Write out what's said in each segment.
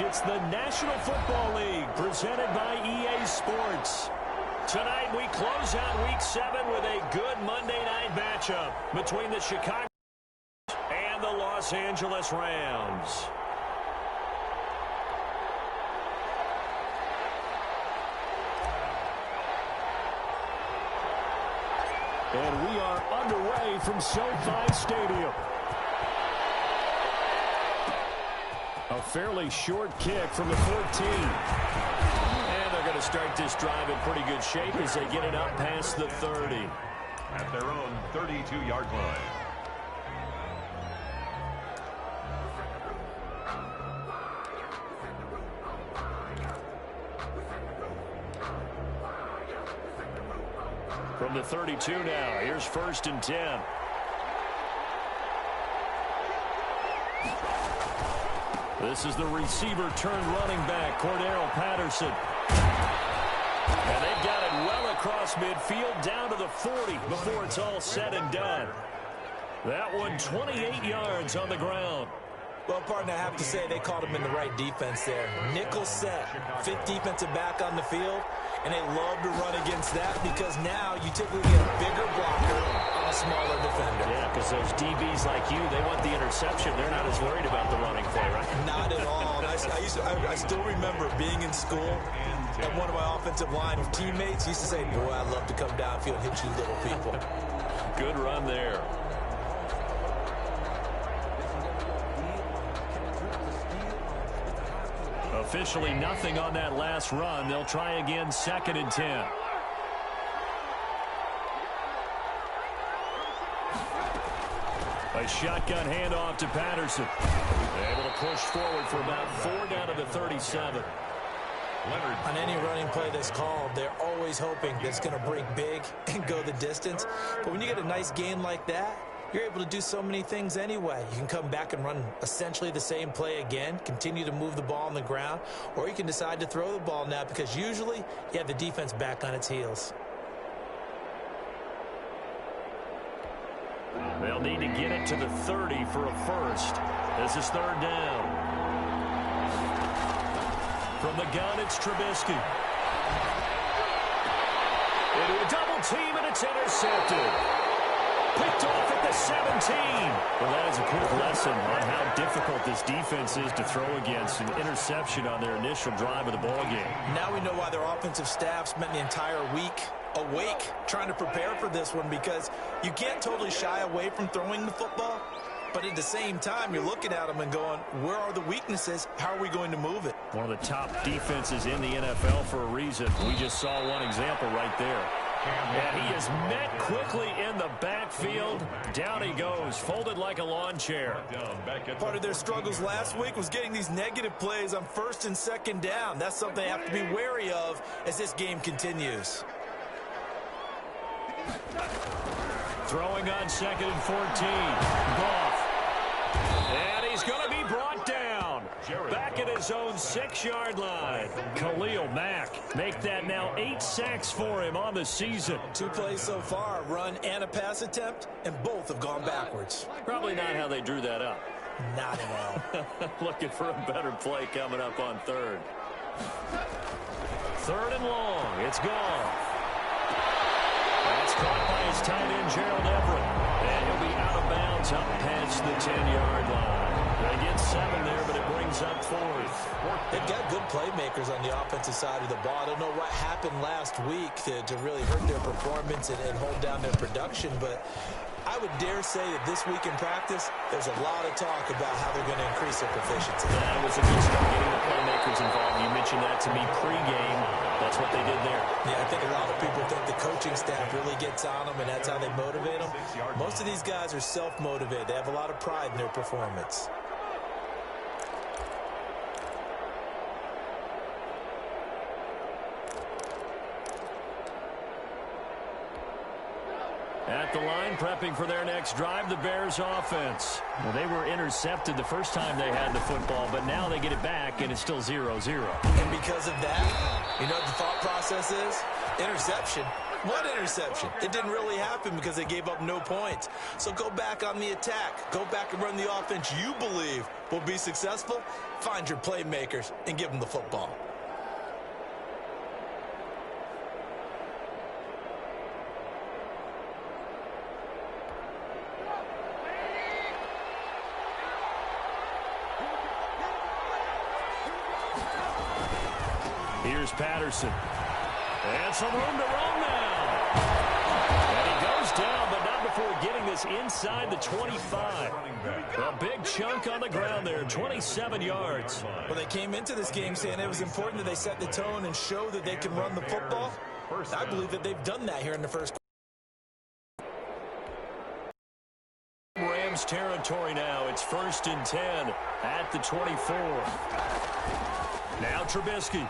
It's the National Football League presented by EA Sports. Tonight we close out Week 7 with a good Monday night matchup between the Chicago and the Los Angeles Rams. And we are underway from SoFi Stadium. A fairly short kick from the 14. And they're going to start this drive in pretty good shape as they get it up past the 30. At their own 32-yard line. From the 32 now, here's 1st and 10. This is the receiver turned running back, Cordero Patterson. And they've got it well across midfield down to the 40 before it's all said and done. That one 28 yards on the ground. Well, partner, I have to say they called him in the right defense there. Nickel set, 5th defensive back on the field, and they love to run against that because now you typically get a bigger blocker on a smaller defender. Yeah, because those DBs like you, they want the interception. They're not as worried about the running play, right? Not at all. I still remember being in school, and one of my offensive line teammates used to say, boy, I'd love to come downfield and hit you little people. Good run there. Officially nothing on that last run. They'll try again 2nd and 10. A shotgun handoff to Patterson. Able to push forward for about 4 down to the 37. On any running play that's called, they're always hoping that it's going to break big and go the distance. But when you get a nice gain like that, you're able to do so many things anyway. You can come back and run essentially the same play again, continue to move the ball on the ground, or you can decide to throw the ball now because usually you have the defense back on its heels. They'll need to get it to the 30 for a first. This is 3rd down. From the gun, it's Trubisky. Into a double team, and it's intercepted. Picked off at the 17. Well, that is a quick lesson on how difficult this defense is to throw against. An interception on their initial drive of the ballgame. Now we know why their offensive staff spent the entire week awake trying to prepare for this one, because you can't totally shy away from throwing the football, but at the same time you're looking at them and going, where are the weaknesses? How are we going to move it? One of the top defenses in the NFL for a reason. We just saw one example right there. And he is met quickly in the backfield. Down he goes, folded like a lawn chair. Part of their struggles last week was getting these negative plays on 1st and 2nd down. That's something they have to be wary of as this game continues. Throwing on 2nd and 14. Goff. And he's going to be brought down. Back at his own 6-yard line. Khalil Mack. Make that now 8 sacks for him on the season. 2 plays so far, a run and a pass attempt, and both have gone backwards. Probably not how they drew that up. Not at all. Looking for a better play coming up on 3rd. 3rd and long. It's gone. That's caught by his tight end, Gerald Everett. And he'll be out of bounds up past the 10-yard line. They get 7 there, but it brings up 4th. They've got good playmakers on the offensive side of the ball. I don't know what happened last week to really hurt their performance and hold down their production, but I would dare say that this week in practice, there's a lot of talk about how they're going to increase their proficiency. That was a good start, getting the playmakers involved. You mentioned that to me pregame. That's what they did there. Yeah, I think a lot of people think the coaching staff really gets on them, and that's how they motivate them. Most of these guys are self-motivated. They have a lot of pride in their performance. At the line, prepping for their next drive, the Bears offense. Well, they were intercepted the first time they had the football, but now they get it back, and it's still 0-0. And because of that, you know what the thought process is? Interception. What interception? It didn't really happen because they gave up no points. So go back on the attack. Go back and run the offense you believe will be successful. Find your playmakers and give them the football. Here's Patterson. And some room to run now. And he goes down, but not before getting this inside the 25. A big chunk on the ground there, 27 yards. Well, they came into this game saying it was important that they set the tone and show that they can run the football. I believe that they've done that here in the first quarter. Rams territory now. It's 1st and 10 at the 24. Now Trubisky.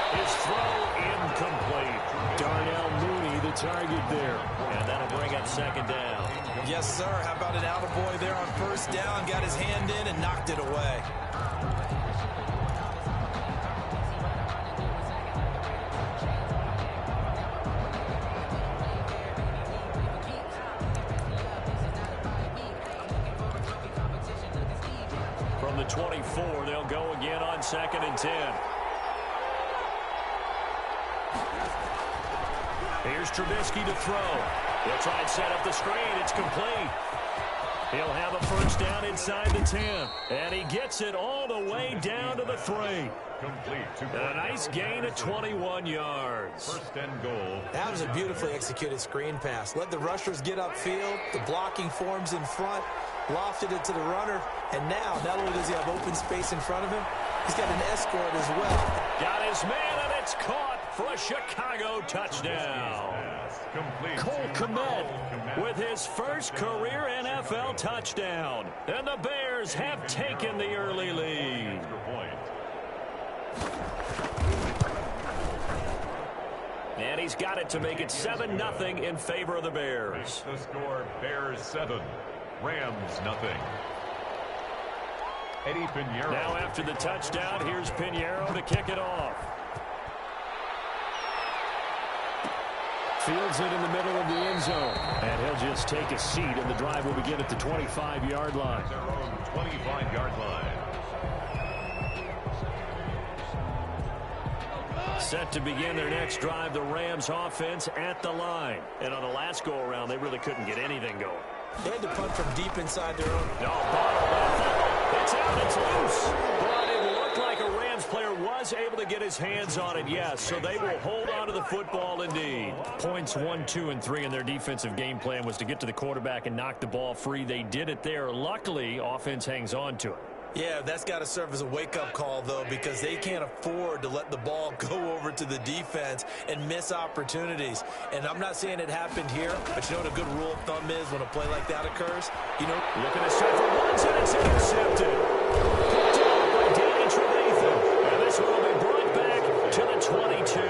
His throw incomplete. Darnell Mooney the target there. And that'll bring up 2nd down. Yes, sir. How about an attaboy there on 1st down? Got his hand in and knocked it away. From the 24, they'll go again on 2nd and 10. Here's Trubisky to throw. He'll try and set up the screen. It's complete. He'll have a 1st down inside the 10. And he gets it all the way down to the 3. A nice gain of 21 yards. 1st and goal. That was a beautifully executed screen pass. Let the rushers get upfield. The blocking forms in front. Lofted it to the runner. And now, not only does he have open space in front of him, he's got an escort as well. Got his man, and it's caught for a Chicago touchdown. Cole Kmet with his first career NFL touchdown. And the Bears have taken the early lead. And he's got it to make it 7-0 in favor of the Bears. The score, Bears 7, Rams nothing. Eddie Pinheiro. Now after the touchdown, here's Pinheiro to kick it off. Fields it in the middle of the end zone. And he'll just take a seat, and the drive will begin at the 25-yard line. Their own 25-yard line. Set to begin their next drive, the Rams offense at the line. And on the last go-around, they really couldn't get anything going. They had to punt from deep inside their own. No, it's out, it's loose. But it looked like a Rams player was able to get his hands on it, yes. So they will hold on to the football indeed. Points 1, 2, and 3 in their defensive game plan was to get to the quarterback and knock the ball free. They did it there. Luckily, offense hangs on to it. Yeah, that's got to serve as a wake-up call, though, because they can't afford to let the ball go over to the defense and miss opportunities. And I'm not saying it happened here, but you know what a good rule of thumb is when a play like that occurs? You know, looking to set for once, and it's intercepted. Picked up by Danny Trevathan. And this one will be brought back to the 22.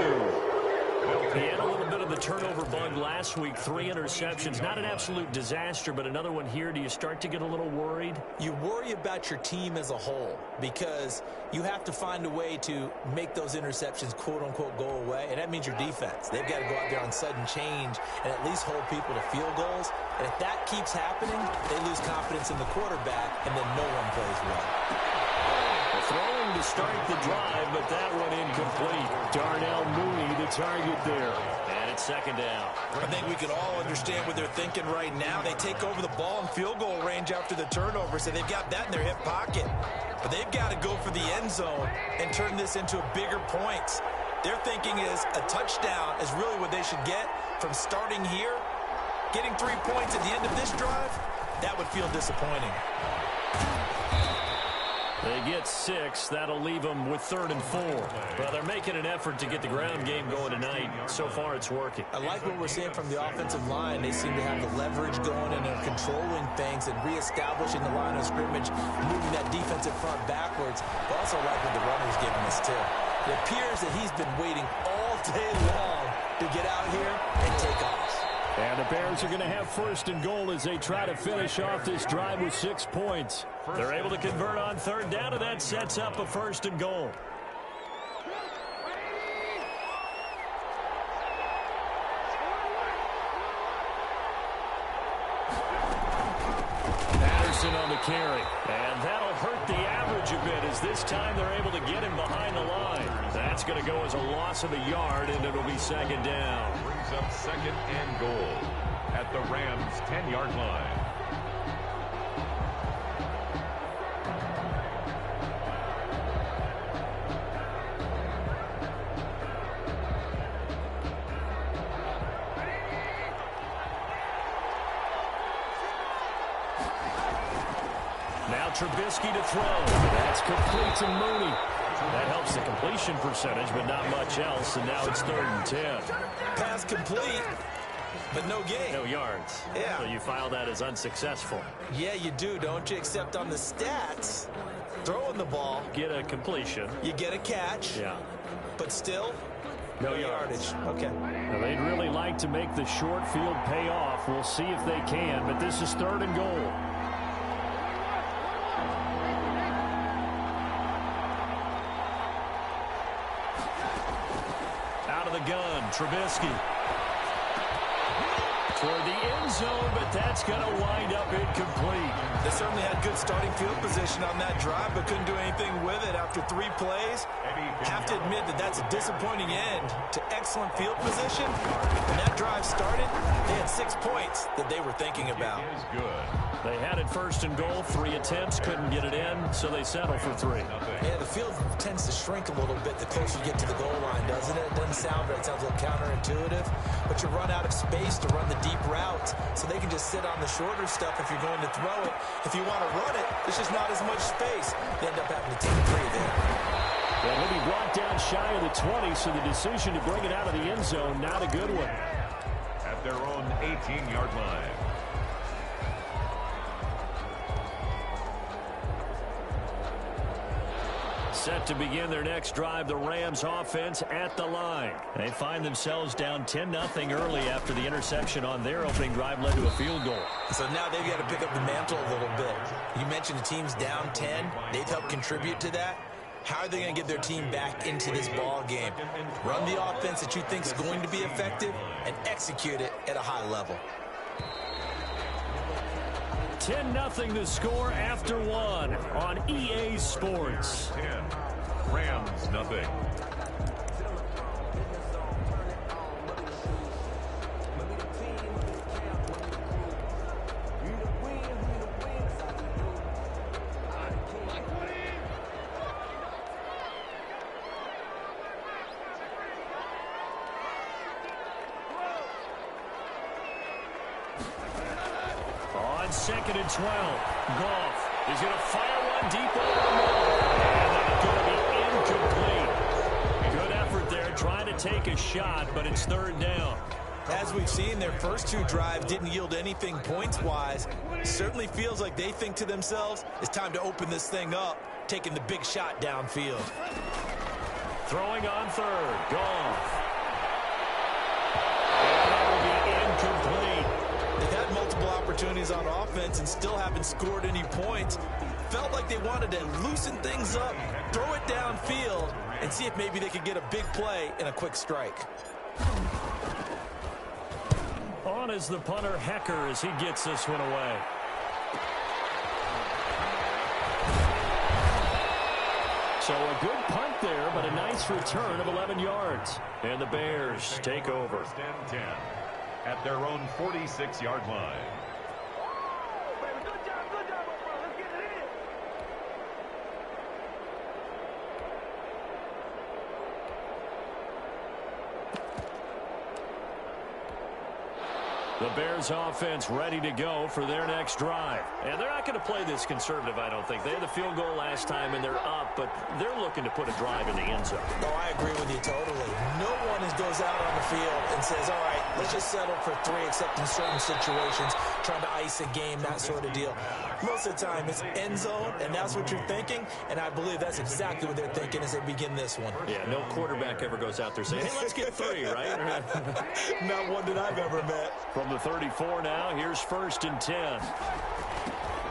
He had a little bit of the turnover bug last week, 3 interceptions. Not an absolute disaster, but another one here. Do you start to get a little worried? You worry about your team as a whole because you have to find a way to make those interceptions, quote-unquote, go away, and that means your defense. They've got to go out there on sudden change and at least hold people to field goals. And if that keeps happening, they lose confidence in the quarterback, and then no one plays well. Throwing to start the drive, but that one incomplete. Darnell Mooney, the target there. And it's 2nd down. I think we can all understand what they're thinking right now. They take over the ball in field goal range after the turnover, so they've got that in their hip pocket. But they've got to go for the end zone and turn this into bigger points. Their thinking is a touchdown is really what they should get from starting here. Getting 3 points at the end of this drive, that would feel disappointing. They get 6. That'll leave them with 3rd and 4. Well, they're making an effort to get the ground game going tonight. So far, it's working. I like what we're seeing from the offensive line. They seem to have the leverage going and they're controlling things and reestablishing the line of scrimmage, moving that defensive front backwards. But also like what the runner's giving us, too. It appears that he's been waiting all day long to get out here and take off. And the Bears are going to have 1st and goal as they try to finish off this drive with 6 points. They're able to convert on 3rd down, and that sets up a 1st and goal. carry. And that'll hurt the average a bit as this time they're able to get him behind the line. That's going to go as a loss of a yard, and it'll be second down. Brings up second and goal at the Rams' 10-yard line. Now Trubisky to throw. That's complete to Mooney. That helps the completion percentage, but not much else, and now it's 3rd and 10. Pass complete, but no gain. No yards. Yeah. So you file that as unsuccessful. Yeah, you do, don't you? Except on the stats, throwing the ball. Get a completion. You get a catch. Yeah. But still, no yardage. Okay. Now they'd really like to make the short field pay off. We'll see if they can, but this is 3rd and goal. Gun, Trubisky toward the end zone, but that's going to wind up incomplete. They certainly had good starting field position on that drive, but couldn't do anything with it after 3 plays. Have to admit that that's a disappointing end to excellent field position. When that drive started, they had 6 points that they were thinking about. It is good. They had it 1st and goal, 3 attempts, couldn't get it in, so they settle for 3. Yeah, the field tends to shrink a little bit the closer you get to the goal line, doesn't it? It doesn't sound right. It sounds a little counterintuitive, but you run out of space to run the deep routes, so they can just sit on the shorter stuff if you're going to throw it. If you want to run it, there's just not as much space. They end up having to take 3 there. Well, he'll be brought down shy of the 20, so the decision to bring it out of the end zone, not a good one. At their own 18-yard line. Set to begin their next drive, the Rams offense at the line. They find themselves down 10-0 early after the interception on their opening drive led to a field goal. So now they've got to pick up the mantle a little bit. You mentioned the team's down 10. They've helped contribute to that. How are they going to get their team back into this ball game? Run the offense that you think is going to be effective and execute it at a high level. 10-0 the score after 1 on EA Sports. 10. Rams nothing. On 2nd and 12, Goff is going to fire one deep over the middle. And that's going to be incomplete. Good effort there, trying to take a shot, but it's 3rd down. As we've seen, their first 2 drives didn't yield anything points-wise. Certainly feels like they think to themselves, it's time to open this thing up, taking the big shot downfield. Throwing on 3rd, Goff. And that will be incomplete. They've had multiple opportunities on offense and still haven't scored any points. Felt like they wanted to loosen things up, throw it downfield, and see if maybe they could get a big play and a quick strike. On is the punter, Hecker, as he gets this one away. So a good punt there, but a nice return of 11 yards. And the Bears take over. 1st and 10 at their own 46-yard line. The Bears offense ready to go for their next drive. And they're not going to play this conservative, I don't think. They had the field goal last time, and they're up, but they're looking to put a drive in the end zone. No, I agree with you totally. No one goes out on the field and says, all right, let's just settle for 3, except in certain situations, trying to ice a game, that sort of deal. Most of the time, it's end zone, and that's what you're thinking, and I believe that's exactly what they're thinking as they begin this one. Yeah, no quarterback ever goes out there saying, hey, let's get 3, right? Not one that I've ever met. From the 34 now, here's 1st and 10.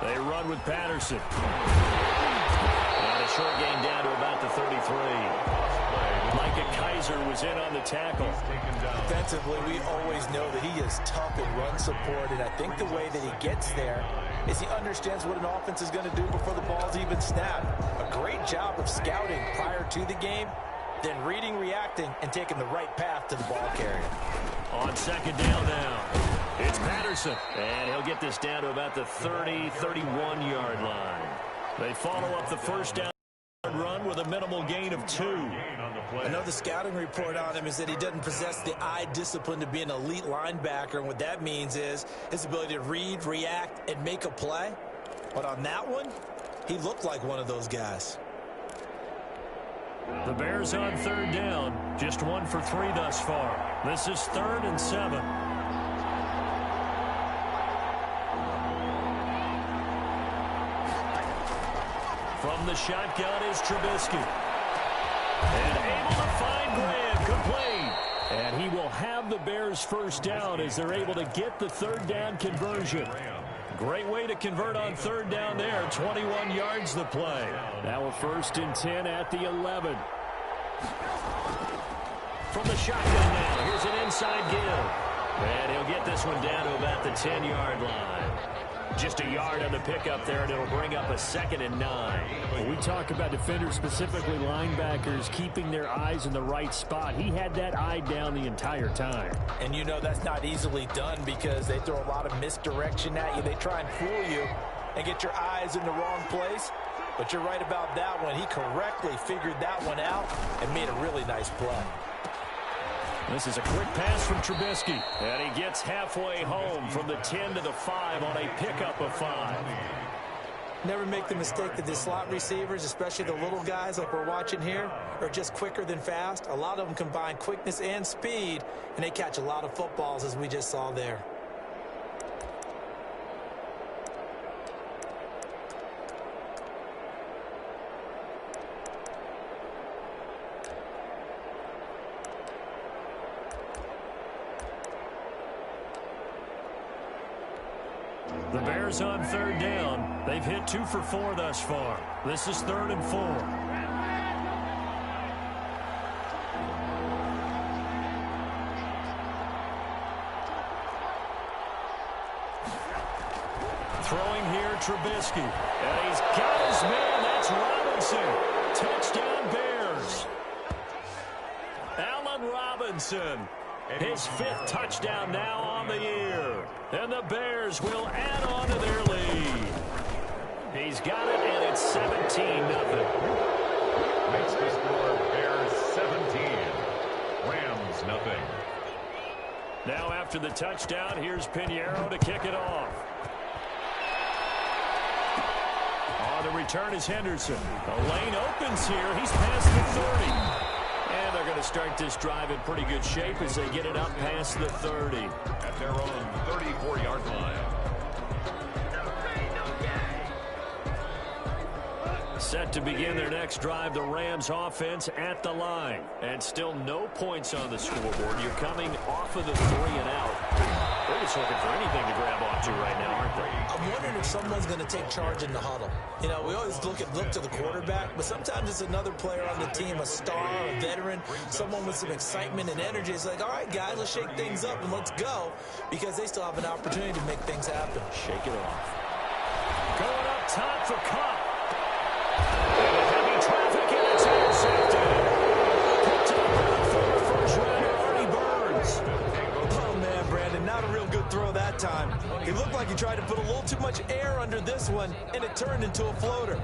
They run with Patterson. And a short gain down to about the 33. Micah Kaiser was in on the tackle. Defensively, we always know that he is tough in run support, and I think the way that he gets there is he understands what an offense is going to do before the ball's even snapped. A great job of scouting prior to the game, then reading, reacting, and taking the right path to the ball carrier. On second down now, it's Patterson. And he'll get this down to about the 30, 31-yard line. They follow up the first down run with a minimal gain of 2. I know the scouting report on him is that he doesn't possess the eye discipline to be an elite linebacker, and what that means is his ability to read, react, and make a play. But on that one, he looked like one of those guys. The Bears on third down, just 1 for 3 thus far. This is 3rd and 7. From the shotgun is Trubisky. And able to find Graham, complete. And he will have the Bears first down as they're able to get the third down conversion. Great way to convert on third down there. 21 yards the play. Now a 1st and 10 at the 11. From the shotgun now, here's an inside give. And he'll get this one down to about the 10-yard line. Just a yard on the pickup there, and it'll bring up a 2nd and 9. When we talk about defenders, specifically linebackers, keeping their eyes in the right spot, he had that eye down the entire time. And you know that's not easily done because they throw a lot of misdirection at you. They try and fool you and get your eyes in the wrong place. But you're right about that one. He correctly figured that one out and made a really nice play. This is a quick pass from Trubisky. And he gets halfway home from the 10 to the 5 on a pickup of 5. Never make the mistake that the slot receivers, especially the little guys like we're watching here, are just quicker than fast. A lot of them combine quickness and speed, and they catch a lot of footballs as we just saw there. The Bears on third down. They've hit 2 for 4 thus far. This is 3rd and 4. Throwing here, Trubisky. And he's got his man. That's Robinson. Touchdown, Bears. Allen Robinson. His 5th touchdown now on the year. And the Bears will add on to their lead. He's got it, and it's 17-0. Makes the score Bears 17. Rams nothing. Now after the touchdown, here's Pinheiro to kick it off. On the return is Henderson. The lane opens here. He's past the 30. And they're going to start this drive in pretty good shape as they get it up past the 30. At their own 34-yard line. Set to begin their next drive, the Rams offense at the line. And still no points on the scoreboard. You're coming off of the 3 and out. They're just looking for anything to grab onto right now, aren't they? I'm wondering if someone's going to take charge in the huddle. You know, we always look to the quarterback, but sometimes it's another player on the team, a star, a veteran, someone with some excitement and energy. It's like, all right, guys, let's shake things up and let's go, because they still have an opportunity to make things happen. Shake it off. Going up top for Cup. And heavy traffic, and it's intercepted. Picked up by the former first-rounder, Artie Burns. Oh, man, Brandon, not a real good throw that time. He looked like he tried to put a little too much air under this one, and it turned into a floater.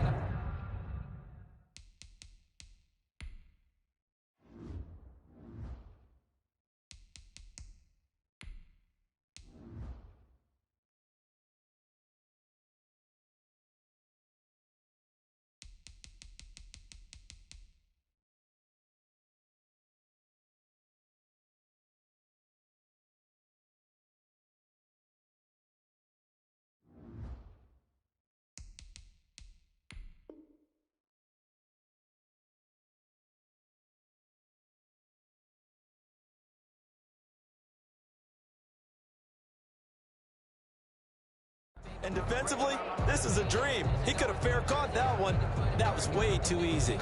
And defensively, this is a dream. He could have fair caught that one. That was way too easy.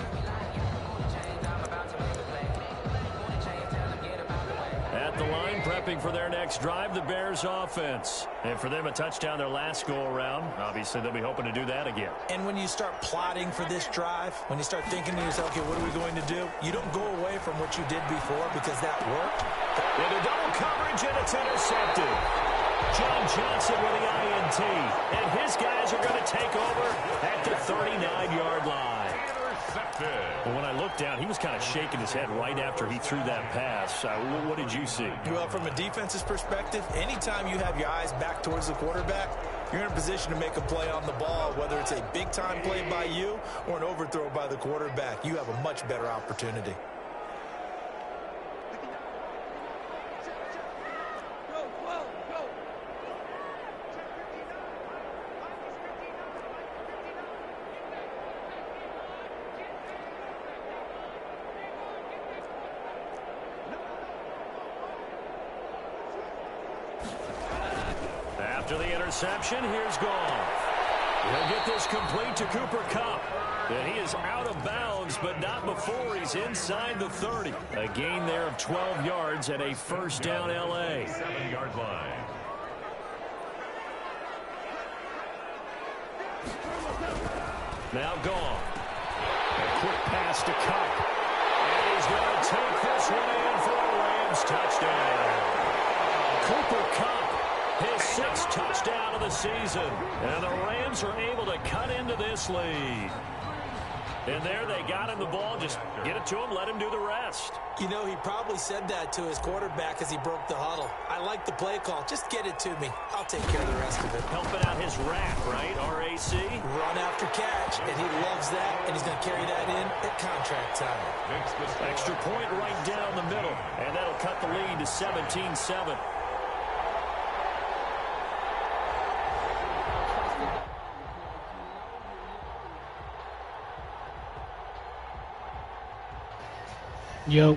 At the line, prepping for their next drive, the Bears offense. And for them, a touchdown their last go-around. Obviously, they'll be hoping to do that again. And when you start plotting for this drive, when you start thinking to yourself, okay, what are we going to do? You don't go away from what you did before because that worked. Into double coverage, and it's intercepted. John Johnson with the INT. And his guys are going to take over at the 39-yard line. Well, when I looked down, he was kind of shaking his head right after he threw that pass. What did you see? Well, from a defense's perspective, anytime you have your eyes back towards the quarterback, you're in a position to make a play on the ball, whether it's a big-time play by you or an overthrow by the quarterback. You have a much better opportunity. After the interception, here's Goff. He'll get this complete to Cooper Kupp. And he is out of bounds, but not before he's inside the 30. A gain there of 12 yards and a first down L.A. 7-yard line. Now Goff. A quick pass to Kupp. And he's going to take this one in for a Rams touchdown. Cooper Kupp. His 6th touchdown of the season. And the Rams are able to cut into this lead. And there they got him the ball. Just get it to him, let him do the rest. You know, he probably said that to his quarterback as he broke the huddle. I like the play call. Just get it to me. I'll take care of the rest of it. Helping out his RAC, right? R-A-C? Run after catch, and he loves that, and he's going to carry that in at contract time. Extra point right down the middle. And that'll cut the lead to 17-7. Yo.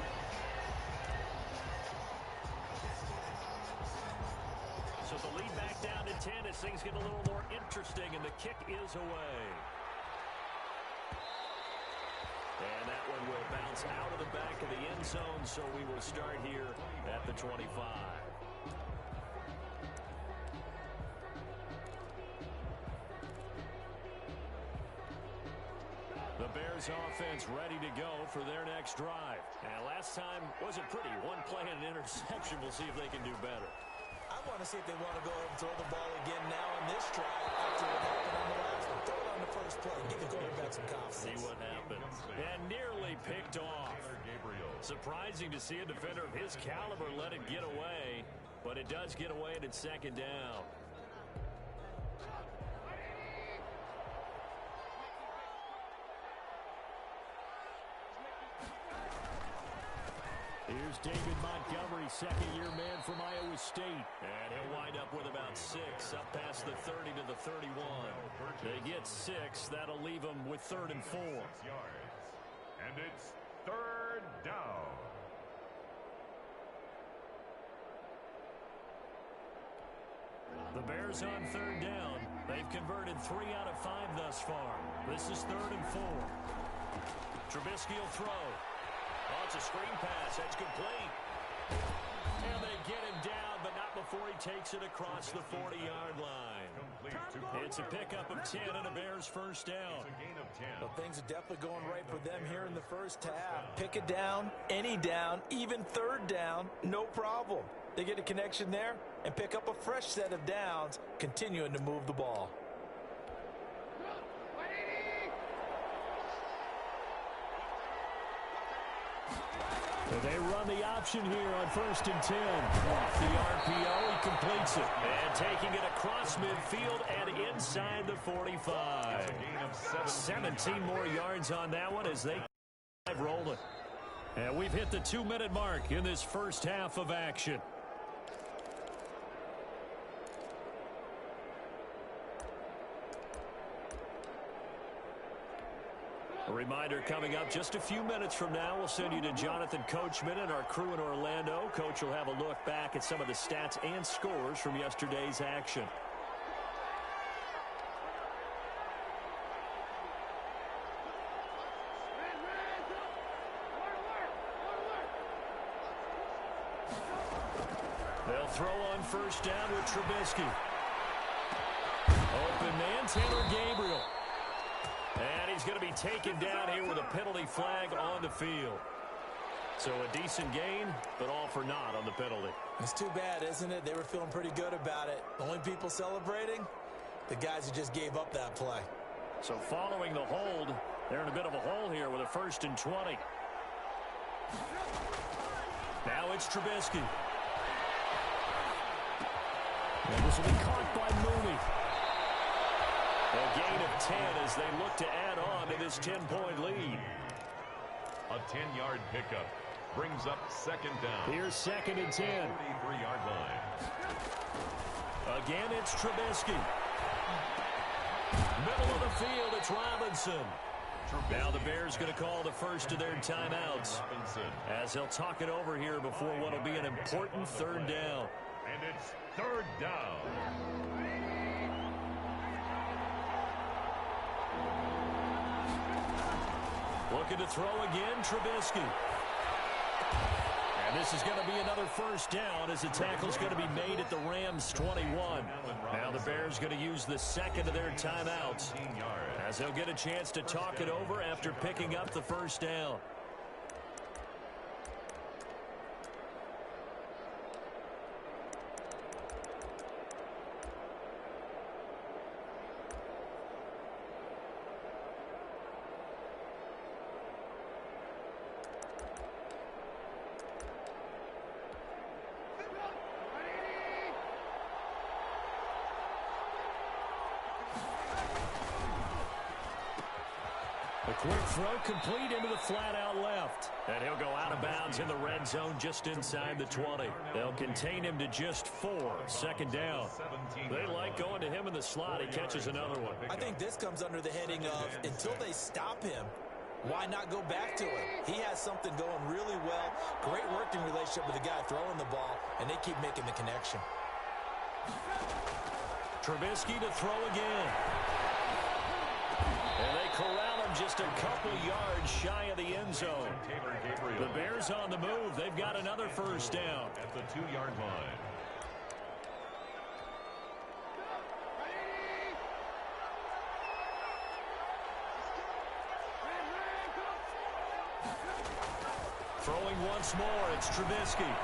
So the lead back down to 10 as things get a little more interesting, and the kick is away. And that one will bounce out of the back of the end zone, so we will start here at the 25. The Bears offense ready to go for their next drive. And last time wasn't pretty. One play and an interception. We'll see if they can do better. I want to see if they want to go ahead and throw the ball again now on this drive after what happened on the last one. Throw it on the first play. Give the quarterback some confidence. See what happens. And nearly picked off. Surprising to see a defender of his caliber let it get away. But it does get away and it's second down. Here's David Montgomery, second-year man from Iowa State. And he'll wind up with about 6, up past the 30 to the 31. They get 6. That'll leave them with 3rd and 4. And it's 3rd down. The Bears on 3rd down. They've converted 3 out of 5 thus far. This is 3rd and 4. Trubisky will throw. Oh, it's a screen pass. That's complete. And they get him down, but not before he takes it across the 40-yard line. It's a pickup of 10 and a Bears first down. Well, things are definitely going right for them here in the first half. Pick it down, any down, even 3rd down, no problem. They get a connection there and pick up a fresh set of downs, continuing to move the ball. They run the option here on 1st and 10. Off the RPO, he completes it. And taking it across midfield and inside the 45. 17 more yards on that one as they keep rolling. And we've hit the 2-minute mark in this first half of action. A reminder coming up just a few minutes from now, we'll send you to Jonathan Coachman and our crew in Orlando. Coach will have a look back at some of the stats and scores from yesterday's action. They'll throw on first down with Trubisky. Open man, Taylor Gabriel. And he's going to be taken down here with a penalty flag on the field. So a decent gain, but all for naught on the penalty. It's too bad, isn't it? They were feeling pretty good about it. The only people celebrating, the guys who just gave up that play. So following the hold, they're in a bit of a hole here with a 1st and 20. Now it's Trubisky. And this will be caught by Mooney. A gain of 10 as they look to add on to this 10-point lead. A 10-yard pickup brings up 2nd down. Here's 2nd and 10. 43-yard line. Again, it's Trubisky. Middle of the field, it's Robinson. Now the Bears going to call the first of their timeouts as they'll talk it over here before what will be an important 3rd down. And it's 3rd down. Looking to throw again, Trubisky. And this is going to be another 1st down as the tackle's going to be made at the Rams' 21. Now the Bears going to use the 2nd of their timeouts as they'll get a chance to talk it over after picking up the 1st down. A quick throw complete into the flat out left. And he'll go out of bounds in the red zone just inside the 20. They'll contain him to just 4. 2nd down. They like going to him in the slot. He catches another one. I think this comes under the heading of until they stop him, why not go back to him? He has something going really well. Great working relationship with the guy throwing the ball, and they keep making the connection. Trubisky to throw again. And they corral him just a couple yards shy of the end zone. The Bears on the move. They've got another 1st down. At the 2-yard line. Throwing once more, it's Trubisky.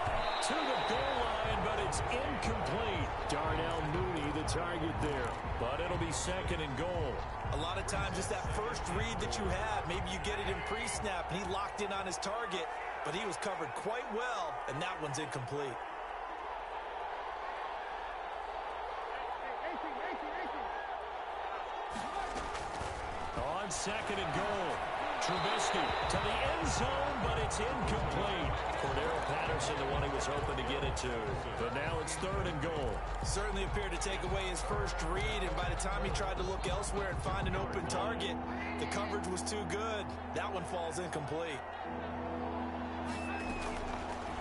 To the goal line, but it's incomplete. Darnell Mooney, the target there. But it'll be 2nd and goal. A lot of times it's that first read that you have. Maybe you get it in pre-snap, and he locked in on his target, but he was covered quite well, and that one's incomplete. On 2nd and goal. Trubisky to the end zone, but it's incomplete. Cordarrelle Patterson, the one he was hoping to get it to. But now it's 3rd and goal. Certainly appeared to take away his first read, and by the time he tried to look elsewhere and find an open target, the coverage was too good. That one falls incomplete.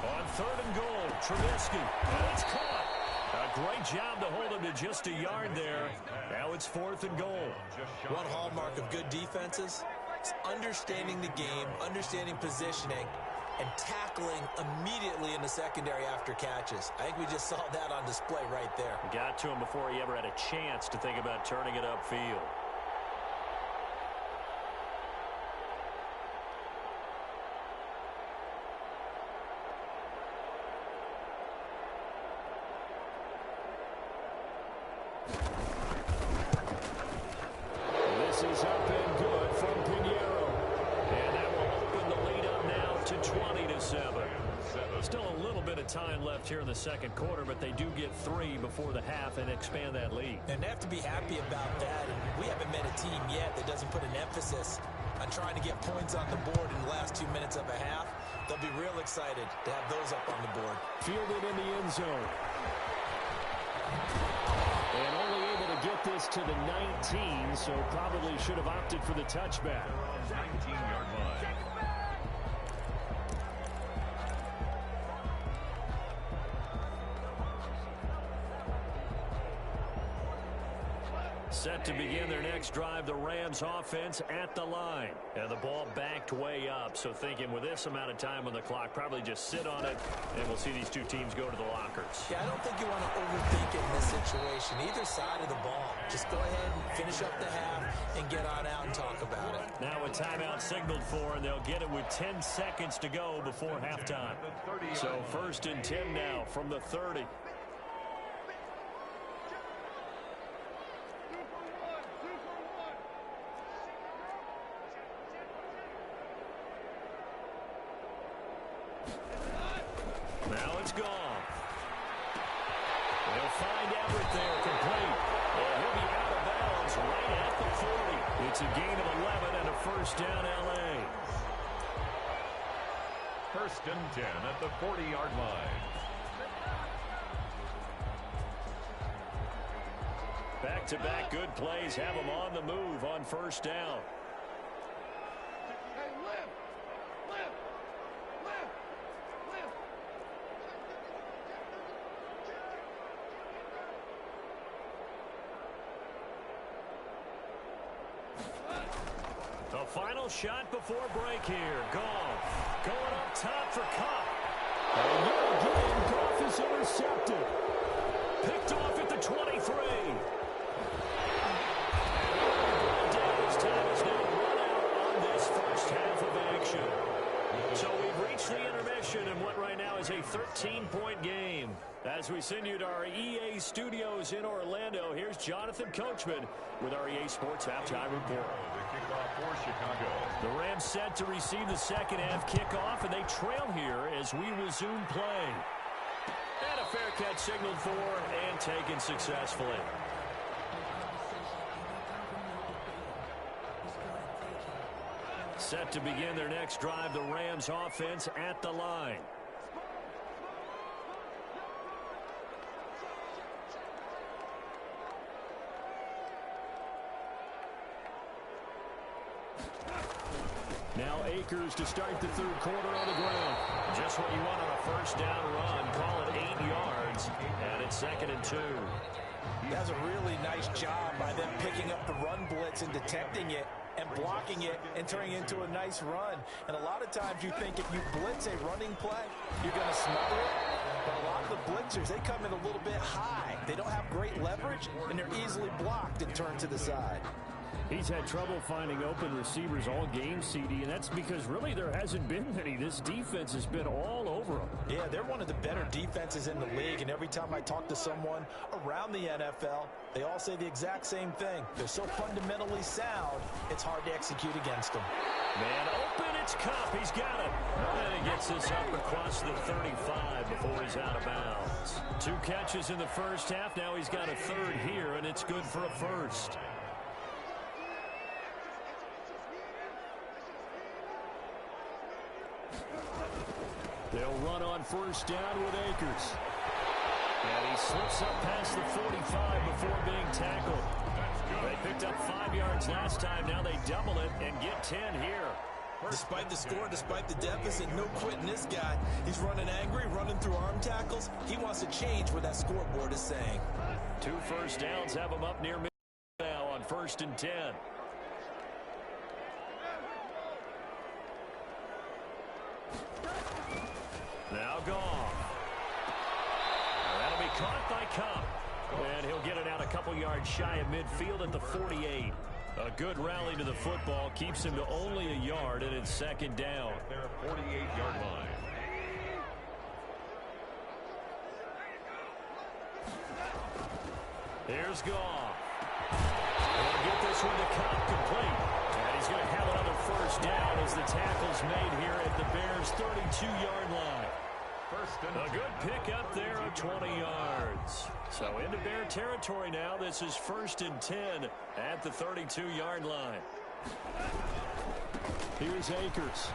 On 3rd and goal, Trubisky. And it's caught. A great job to hold him to just a yard there. Now it's 4th and goal. One hallmark of good defenses is understanding the game, understanding positioning, and tackling immediately in the secondary after catches. I think we just saw that on display right there. Got to him before he ever had a chance to think about turning it upfield. This is up and good from Pinheiro. And that will open the lead up now to 20-7. Still a little bit of time left here in the 2nd quarter, but they do get 3 before the half and expand that lead. And they have to be happy about that. And we haven't met a team yet that doesn't put an emphasis on trying to get points on the board in the last 2 minutes of a half. They'll be real excited to have those up on the board. Fielded in the end zone. And only able to get this to the 19, so probably should have opted for the touchback. 19-yard line. Set to begin their next drive, the Rams offense at the line. And the ball backed way up, so thinking with this amount of time on the clock, probably just sit on it, and we'll see these two teams go to the lockers. Yeah, I don't think you want to overthink it in this situation, either side of the ball. Just go ahead and finish up the half and get on out and talk about it. Now a timeout signaled for, and they'll get it with 10 seconds to go before halftime. So 1st and 10 now from the 30. Now it's gone. They'll find Everett there, complete. And he'll be out of bounds right at the 40. It's a gain of 11 and a first down, L.A. 1st and 10 at the 40-yard line. Back-to-back good plays have them on the move on 1st down. The final shot before break here. Goff going up top for Cup. And yet again, Goff is intercepted. Picked off at the 23. His time is now run out on this first half of action. So we've reached the intermission in what right now is a 13-point game. As we send you to our EA studios in Orlando, here's Jonathan Coachman with our EA Sports Halftime Report. The kickoff for Chicago. The Rams set to receive the second half kickoff, and they trail here as we resume play. And a fair catch signaled for and taken successfully. Set to begin their next drive, the Rams offense at the line. Now Akers to start the third quarter on the ground. Just what you want on a first down run. Call it 8 yards. And it's 2nd and 2. He does a really nice job by them picking up the run blitz and detecting it and blocking it and turning it into a nice run. And a lot of times you think if you blitz a running play, you're going to smother it. But a lot of the blitzers, they come in a little bit high. They don't have great leverage, and they're easily blocked and turned to the side. He's had trouble finding open receivers all game, CD, and that's because really there hasn't been many. This defense has been all over him. Yeah, they're one of the better defenses in the league, and every time I talk to someone around the NFL, they all say the exact same thing. They're so fundamentally sound, it's hard to execute against them. Man open, it's Cup. He's got it. And he gets this up across the 35 before he's out of bounds. 2 catches in the first half. Now he's got a third here, and it's good for a first. They'll run on first down with Akers. And he slips up past the 45 before being tackled. They picked up 5 yards last time. Now they double it and get 10 here. Despite the score, despite the deficit, no quitting this guy. He's running angry, running through arm tackles. He wants to change what that scoreboard is saying. 2 first downs have him up near mid now on 1st and 10. Now Goff. That'll be caught by Cup. And he'll get it out a couple yards shy of midfield at the 48. A good rally to the football keeps him to only a yard, and it's 2nd down. Their 48-yard line. Here's Goff. He'll get this one to Cup, complete. And he's going to have another first down as the tackle's made here at the Bears' 32-yard line. A good pick up there of 20 yards. So into Bear territory now. This is 1st and 10 at the 32-yard line. Here's Akers.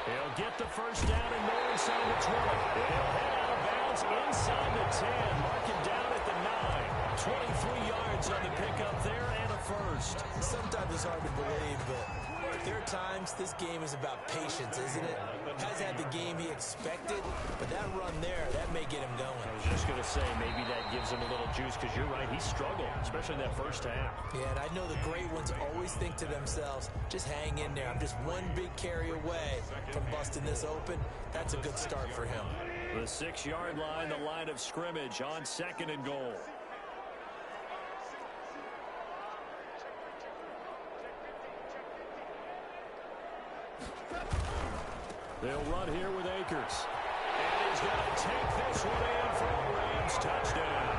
He'll get the first down and more inside the 20. He'll head out of bounds inside the 10. Mark him down at the 9. 23 yards on the pickup there and a first. Sometimes it's hard to believe, but There are times this game is about patience, isn't it? Has had the game he expected, but that run there, that may get him going. I was just going to say, maybe that gives him a little juice, because you're right, he struggled, especially in that first half. Yeah, and I know the great ones always think to themselves, just hang in there. I'm just one big carry away from busting this open. That's a good start for him. The 6-yard line, the line of scrimmage on 2nd and goal. They'll run here with Akers. And he's going to take this one in for a Rams touchdown.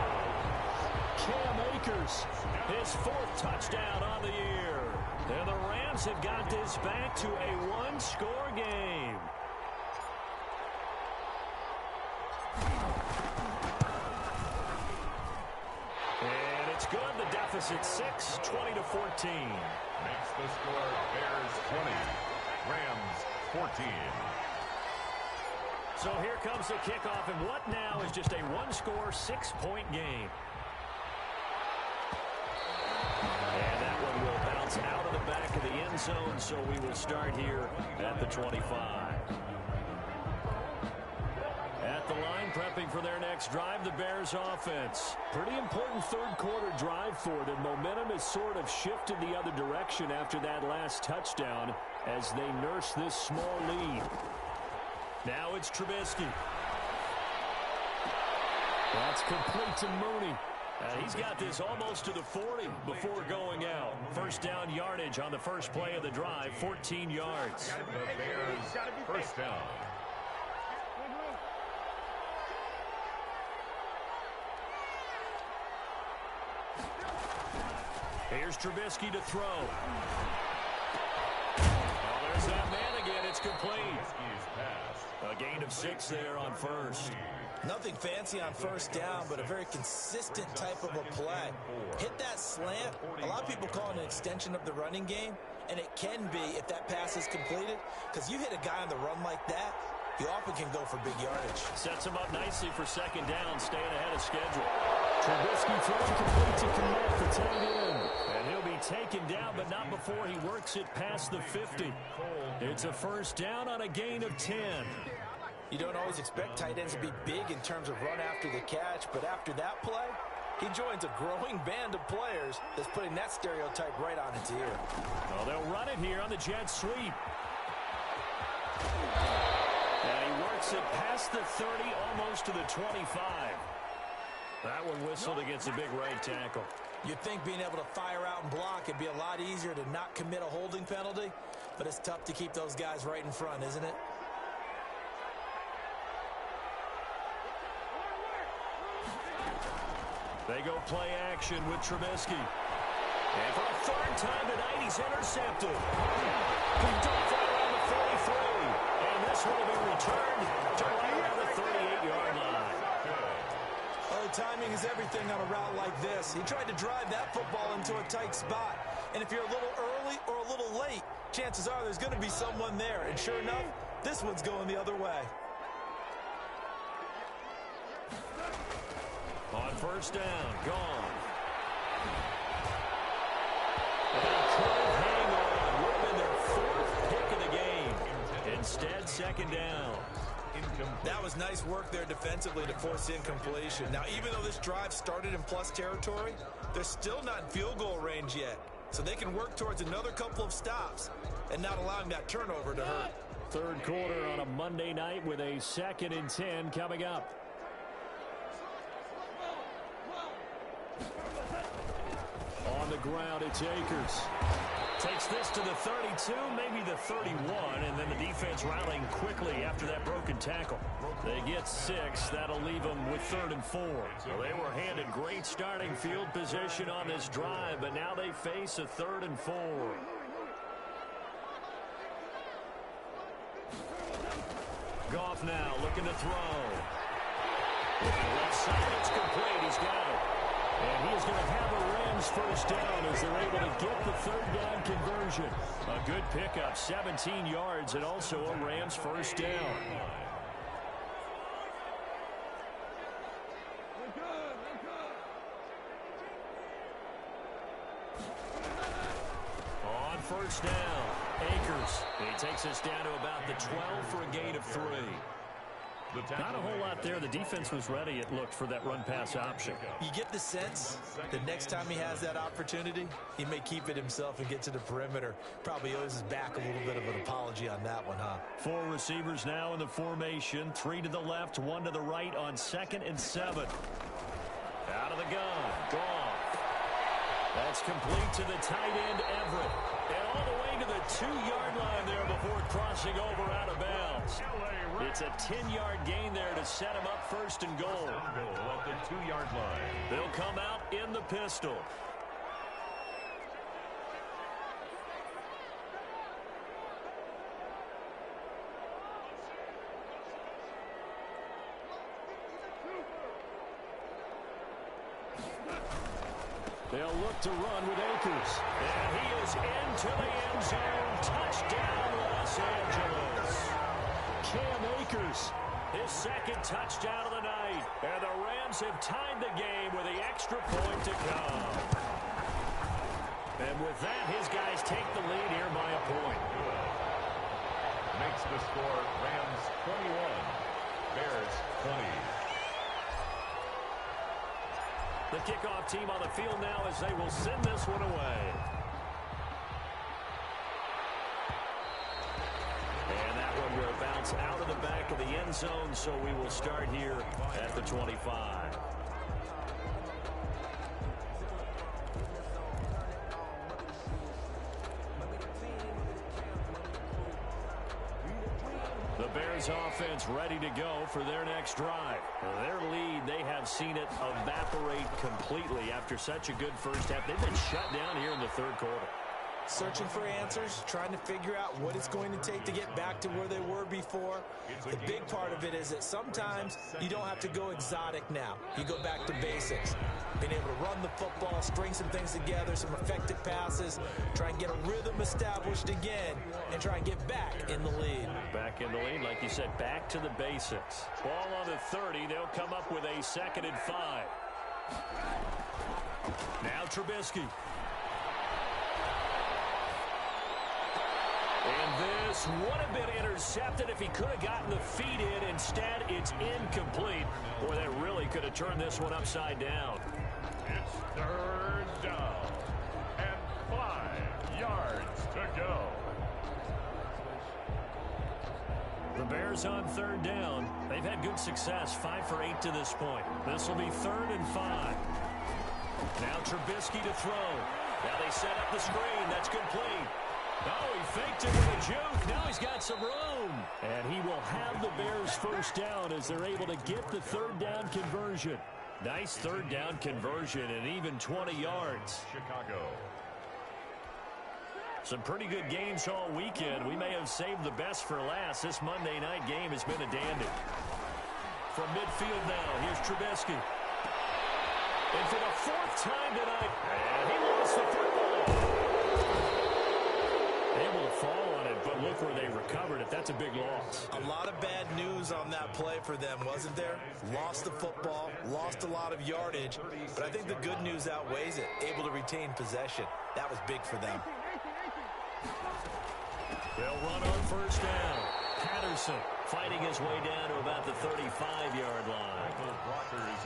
Cam Akers, his 4th touchdown on the year. And the Rams have got this back to a 1-score game. And it's good. The deficit 6, 20-14. Makes the score Bears 20, Rams 14. So here comes the kickoff, and what now is just a 1-score, 6-point game. And that one will bounce out of the back of the end zone, so we will start here at the 25. At the line, prepping for their next drive, the Bears offense. Pretty important third-quarter drive for them. Momentum has sort of shifted the other direction after that last touchdown as they nurse this small lead. Now it's Trubisky. That's complete to Mooney. He's got this almost to the 40 before going out. First down yardage on the first play of the drive, 14 yards. The Bears first down. Here's Trubisky to throw. Oh, there's that man again. It's complete. A gain of 6 there on first. Nothing fancy on first down, but a very consistent type of a play. Hit that slant. A lot of people call it an extension of the running game, and it can be if that pass is completed, because you hit a guy on the run like that, you often can go for big yardage. Sets him up nicely for second down, staying ahead of schedule. Trubisky throwing complete to Kmet, the tight end. And he'll be taken down, but not before he works it past the 50. It's a first down on a gain of 10. You don't always expect tight ends to be big in terms of run after the catch, but after that play, he joins a growing band of players that's putting that stereotype right on its ear. Well, they'll run it here on the jet sweep. And he works it past the 30, almost to the 25. That one whistled against a big right tackle. You'd think being able to fire out and block would be a lot easier to not commit a holding penalty, but it's tough to keep those guys right in front, isn't it? They go play action with Trubisky. And for a 3rd time tonight, he's intercepted. Picked off right around the 43. And this one will be returned to right around the 38-yard line. Well, timing is everything on a route like this. He tried to drive that football into a tight spot. And if you're a little early or a little late, chances are there's going to be someone there. And sure enough, this one's going the other way. On first down, gone. And they could hang on. Would have been their 4th pick of the game. Instead, second down. That was nice work there defensively to force incompletion. Now, even though this drive started in plus territory, they're still not in field goal range yet. So they can work towards another couple of stops and not allowing that turnover to hurt. Third quarter on a Monday night with a 2nd and 10 coming up. On the ground, it's Akers. Takes this to the 32, maybe the 31, and then the defense rallying quickly after that broken tackle. They get 6. That'll leave them with 3rd and 4. Well, they were handed great starting field position on this drive, but now they face a 3rd and 4. Goff now looking to throw. Left side, it's complete. He's got it. And he is going to have a Rams first down as they're able to get the 3rd down conversion. A good pickup, 17 yards, and also a Rams first down. On first down, Akers. He takes us down to about the 12 for a gain of 3. Not a whole lot there. The defense was ready, it looked, for that run-pass option. You get the sense the next time he has that opportunity, he may keep it himself and get to the perimeter. Probably owes his back a little bit of an apology on that one, huh? 4 receivers now in the formation. 3 to the left, 1 to the right on 2nd and 7. Out of the gun. Goff. That's complete to the tight end, Everett. And all the way to the 2-yard line there before crossing over out of bounds. It's a 10-yard gain there to set him up 1st and goal. At the 2-yard line. They'll come out in the pistol. They'll look to run with Akers. And he is into the end zone. Touchdown, Los Angeles. Cam Akers, his 2nd touchdown of the night. And the Rams have tied the game with the extra point to come. And with that, his guys take the lead here by a point. Makes the score Rams 21, Bears 20. The kickoff team on the field now as they will send this one away. And that one will bounce out of the back of the end zone, so we will start here at the 25. The Bears offense ready to go for their next drive. Their lead, they have seen it evaporate completely after such a good first half. They've been shut down here in the 3rd quarter. Searching for answers, trying to figure out what it's going to take to get back to where they were before. The big part of it is that sometimes you don't have to go exotic now. You go back to basics. Being able to run the football, string some things together, some effective passes, try and get a rhythm established again, and try and get back in the lead. Back in the lead, like you said, back to the basics. Ball on the 30. They'll come up with a 2nd and 5. Now Trubisky. And this would have been intercepted if he could have gotten the feet in. Instead, it's incomplete. Boy, they really could have turned this one upside down. It's 3rd down and 5 yards to go. The Bears on 3rd down. They've had good success, 5 for 8 to this point. This will be 3rd and 5. Now Trubisky to throw. Now they set up the screen. That's complete. Oh, he faked it with a juke. Now he's got some room. And he will have the Bears 1st down as they're able to get the 3rd down conversion. Nice 3rd down conversion and even 20 yards. Chicago. Some pretty good games all weekend. We may have saved the best for last. This Monday night game has been a dandy. From midfield now, here's Trubisky. And for the 4th time tonight, and he lost the football. Able to fall on it, but look where they recovered it. That's a big loss. A lot of bad news on that play for them, wasn't there? Lost the football, lost a lot of yardage, but I think the good news outweighs it. Able to retain possession. That was big for them. They'll run on 1st down. Patterson fighting his way down to about the 35-yard line.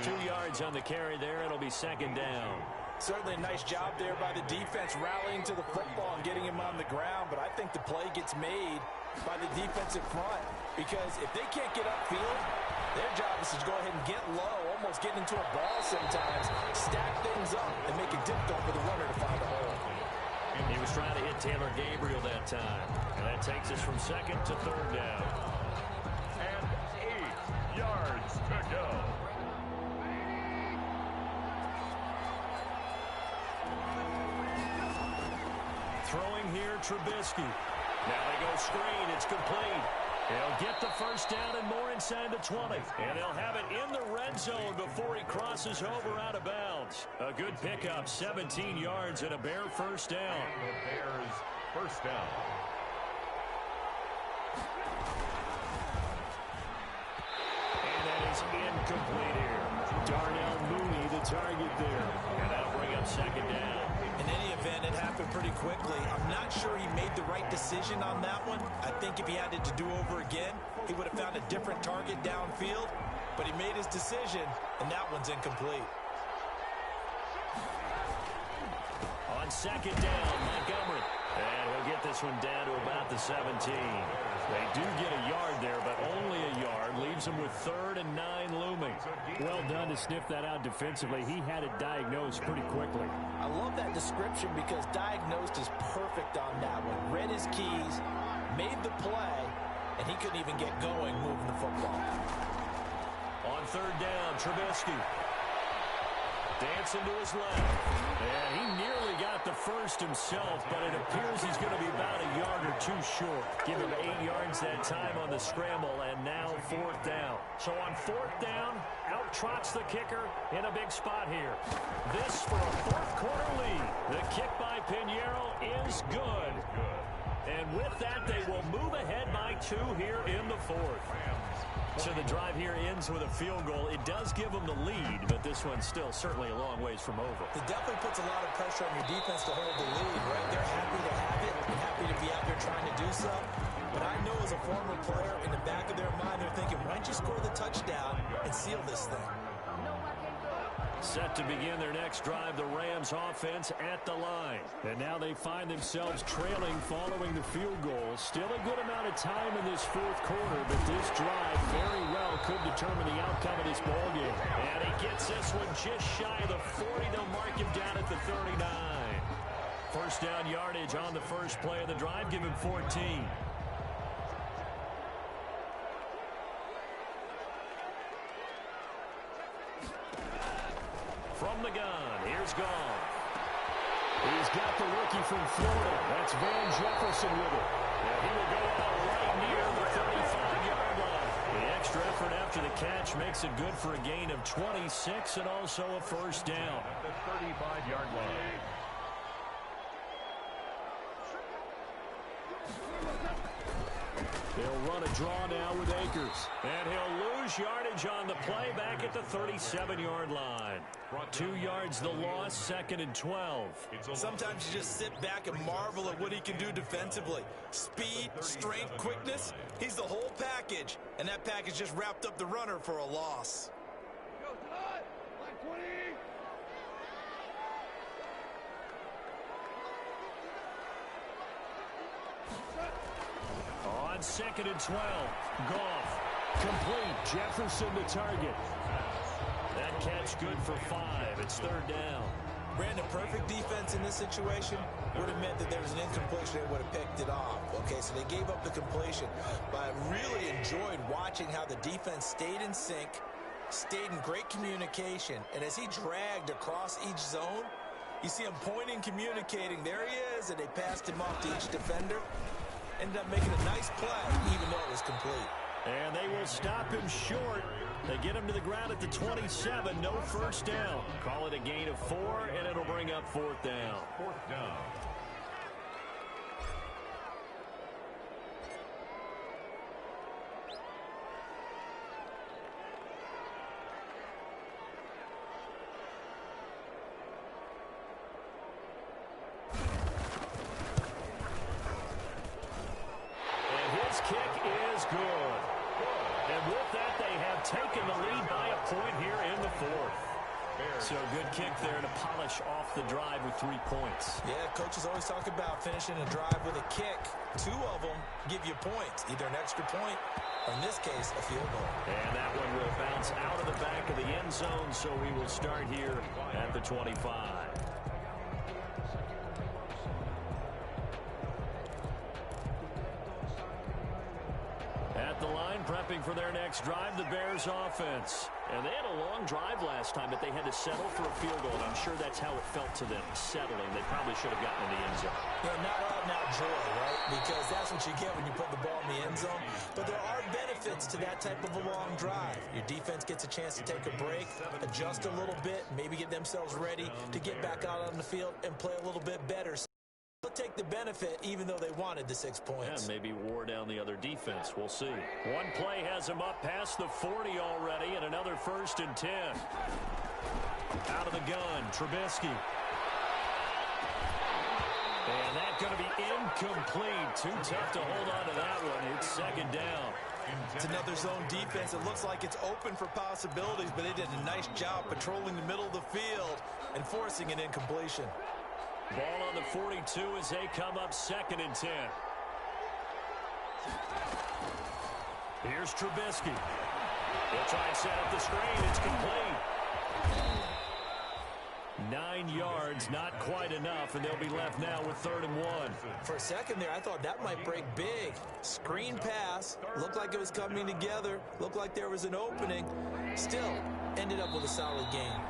2 yards on the carry there. It'll be 2nd down. Certainly a nice job there by the defense rallying to the football and getting him on the ground, but I think the play gets made by the defensive front because if they can't get upfield, their job is to go ahead and get low, almost get into a ball sometimes, stack things up, and make it difficult for the runner to find a hole. He was trying to hit Taylor Gabriel that time, and that takes us from 2nd to 3rd down. And 8 yards to go. Throwing here, Trubisky. Now they go screen. It's complete. He'll get the 1st down and more inside the 20. And they'll have it in the red zone before he crosses over out of bounds. A good pickup, 17 yards and a Bear 1st down. The Bears 1st down. And that is incomplete here. Darnell Mooney, the target there. And that'll bring up 2nd down. In any event, it happened open pretty quickly. I'm not sure he made the right decision on that one. I think if he had it to do over again, he would have found a different target downfield. But he made his decision, and that one's incomplete. On second down, Montgomery. And he'll get this one down to about the 17. They do get a yard there, but only a yard. Leaves them with 3rd and 9 looming. Well done to sniff that out defensively. He had it diagnosed pretty quickly. I love that description because diagnosed is perfect on that one. Read his keys, made the play, and he couldn't even get going moving the football. On 3rd down, Trubisky. Dancing to his left. And he nearly got the first himself, but it appears he's going to be about a yard or 2 short. Give him 8 yards that time on the scramble, and now 4th down. So on 4th down, out trots the kicker in a big spot here. This for a 4th quarter lead. The kick by Pinheiro is good. And with that, they will move ahead by 2 here in the 4th. So the drive here ends with a field goal. It does give them the lead, but this one's still certainly a long ways from over. It definitely puts a lot of pressure on your defense to hold the lead, right? They're happy to have it and happy to be out there trying to do so. But I know as a former player, in the back of their mind, they're thinking, why don't you score the touchdown and seal this thing? Set to begin their next drive, the Rams offense at the line. And now they find themselves trailing following the field goal. Still a good amount of time in this 4th quarter, but this drive very well could determine the outcome of this ballgame. And he gets this one just shy of the 40. They'll mark him down at the 39. First down yardage on the first play of the drive. Give him 14. From the gun, here's Goff. He's got the rookie from Florida. That's Van Jefferson with it. And he will go out right near the 35-yard line. The extra effort after the catch makes it good for a gain of 26 and also a first down. At the 35-yard line. They'll run a draw now with Akers. And he'll lose yardage on the play back at the 37-yard line. 2 yards the loss, 2nd and 12. Sometimes you just sit back and marvel at what he can do defensively. Speed, strength, quickness, he's the whole package. And that package just wrapped up the runner for a loss. On 2nd and 12, Goff. Complete. Jefferson to target. That catch good for 5. It's 3rd down. Brandon, perfect defense in this situation would have meant that there was an incompletion. They would have picked it off. Okay, so they gave up the completion. But I really enjoyed watching how the defense stayed in sync, stayed in great communication. And as he dragged across each zone, you see him pointing, communicating. There he is, and they passed him off to each defender. Ended up making a nice play, even though it was complete. And they will stop him short. They get him to the ground at the 27. No first down. Call it a gain of 4, and it'll bring up 4th down. 4th down. Good. And with that, they have taken the lead by a point here in the 4th. So good kick there to polish off the drive with 3 points. Yeah, coaches always talk about finishing a drive with a kick. 2 of them give you points, either an extra point or, in this case, a field goal. And that one will bounce out of the back of the end zone, so we will start here at the 25. At the line, prepping for their next drive, the Bears offense. And they had a long drive last time, but they had to settle for a field goal, and I'm sure that's how it felt to them, settling. They probably should have gotten in the end zone. Yeah, not out-and-out joy, right? Because that's what you get when you put the ball in the end zone. But there are benefits to that type of a long drive. Your defense gets a chance to take a break, adjust a little bit, maybe get themselves ready to get back out on the field and play a little bit better. They'll take the benefit even though they wanted the 6 points. Yeah, maybe wore down the other defense. We'll see. One play has him up past the 40 already, and another 1st and 10. Out of the gun, Trubisky. And that's going to be incomplete. Too tough to hold on to that one. It's second down. It's another zone defense. It looks like it's open for possibilities, but they did a nice job patrolling the middle of the field and forcing an incompletion. Ball on the 42 as they come up 2nd and 10. Here's Trubisky. He'll try and set up the screen. It's complete. 9 yards, not quite enough, and they'll be left now with 3rd and 1. For a second there, I thought that might break big. Screen pass. Looked like it was coming together. Looked like there was an opening. Still, ended up with a solid game.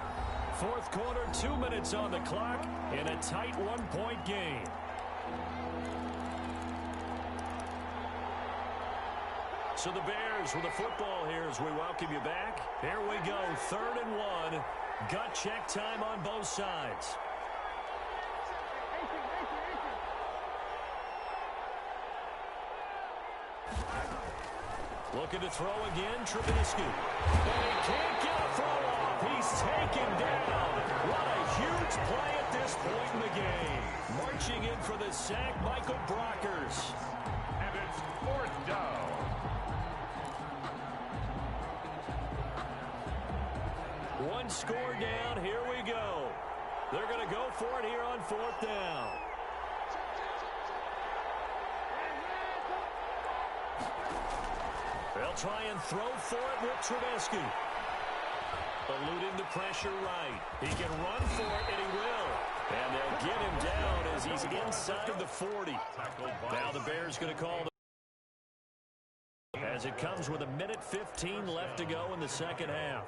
4th quarter, 2 minutes on the clock in a tight 1-point game. So the Bears with the football here as we welcome you back. Here we go, 3rd and 1. Gut check time on both sides. Looking to throw again, Trubisky. And he can't get a throw off. He's taken down. What a huge play at this point in the game. Marching in for the sack, Michael Brockers. And it's 4th down. One score down. Here we go. They're going to go for it here on 4th down. They'll try and throw for it with Trubisky. Eluding the pressure right. He can run for it, and he will. And they'll get him down as he's inside the 40. Now the Bears going to call as it comes with 1:15 left to go in the second half.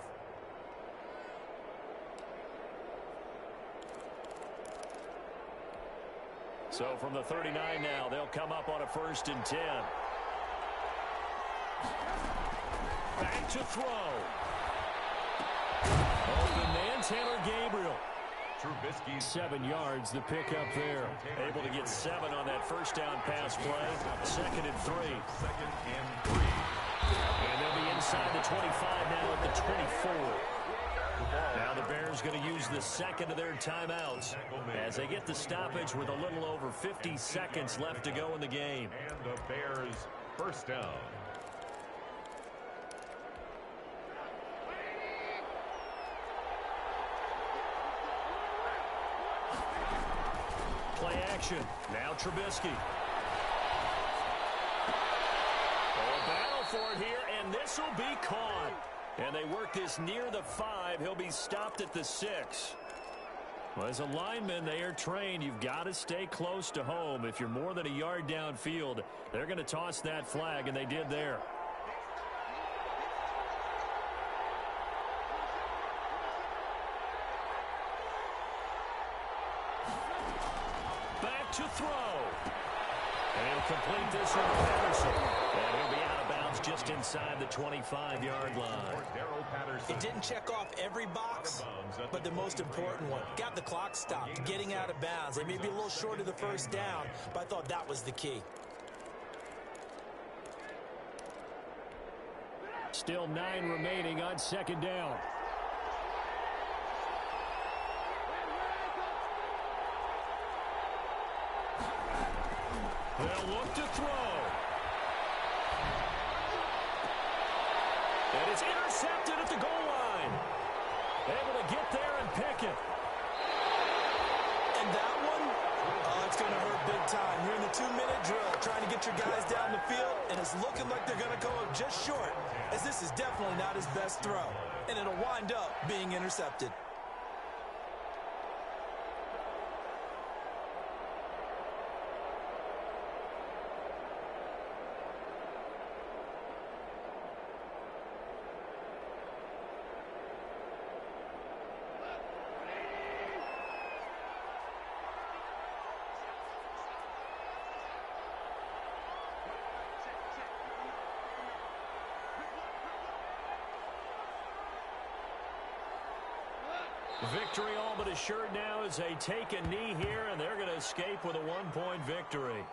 So from the 39 now, they'll come up on a 1st and 10. Back to throw. Open man, Taylor Gabriel. Trubisky. 7 yards, the pickup there. Able to get 7 on that 1st down pass play. 2nd and 3. 2nd and 3. And they'll be inside the 25 now at the 24. Now the Bears going to use the 2nd of their timeouts as they get the stoppage with a little over 50 seconds left to go in the game. And the Bears 1st down. Play action. Now Trubisky. Oh, a battle for it here, and this will be caught. And they work this near the 5. He'll be stopped at the 6. Well, as a lineman, they are trained. You've got to stay close to home. If you're more than a yard downfield, they're going to toss that flag, and they did there. Back to throw. And he'll complete this one to Patterson. And he'll be out of bounds just inside the 25-yard line. It didn't check off every box, but the most important one. Got the clock stopped, getting out of bounds. They may be a little short of the 1st down, but I thought that was the key. Still 9 remaining on 2nd down. They'll look to throw. And it's intercepted at the goal line. Able to get there and pick it. And that one, it's going to hurt big time. You're in the 2-minute drill, trying to get your guys down the field, and it's looking like they're going to go up just short, as this is definitely not his best throw. And it'll wind up being intercepted. Victory all but assured now as they take a knee here, and they're going to escape with a 1-point victory.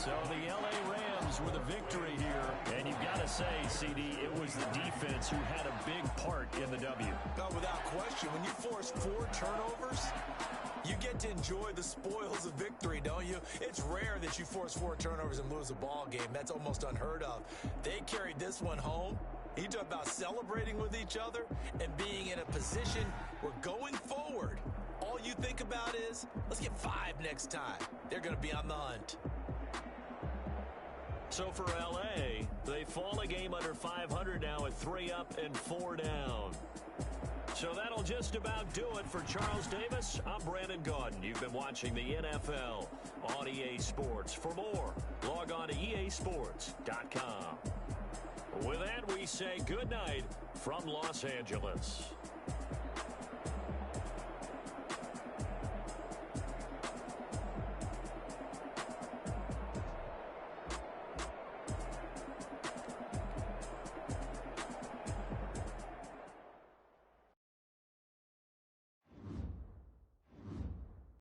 So the L.A. Rams with a victory here. And you've got to say, CD, it was the defense who had a big part in the W. No, without question. When you force 4 turnovers, you get to enjoy the spoils of victory, don't you? It's rare that you force 4 turnovers and lose a ball game. That's almost unheard of. They carried this one home. You talk about celebrating with each other and being in a position where going forward, all you think about is, let's get 5 next time. They're going to be on the hunt. So for L.A., they fall a game under 500 now at 3 up and 4 down. So that'll just about do it for Charles Davis. I'm Brandon Gaudin. You've been watching the NFL on EA Sports. For more, log on to easports.com. With that, we say good night from Los Angeles.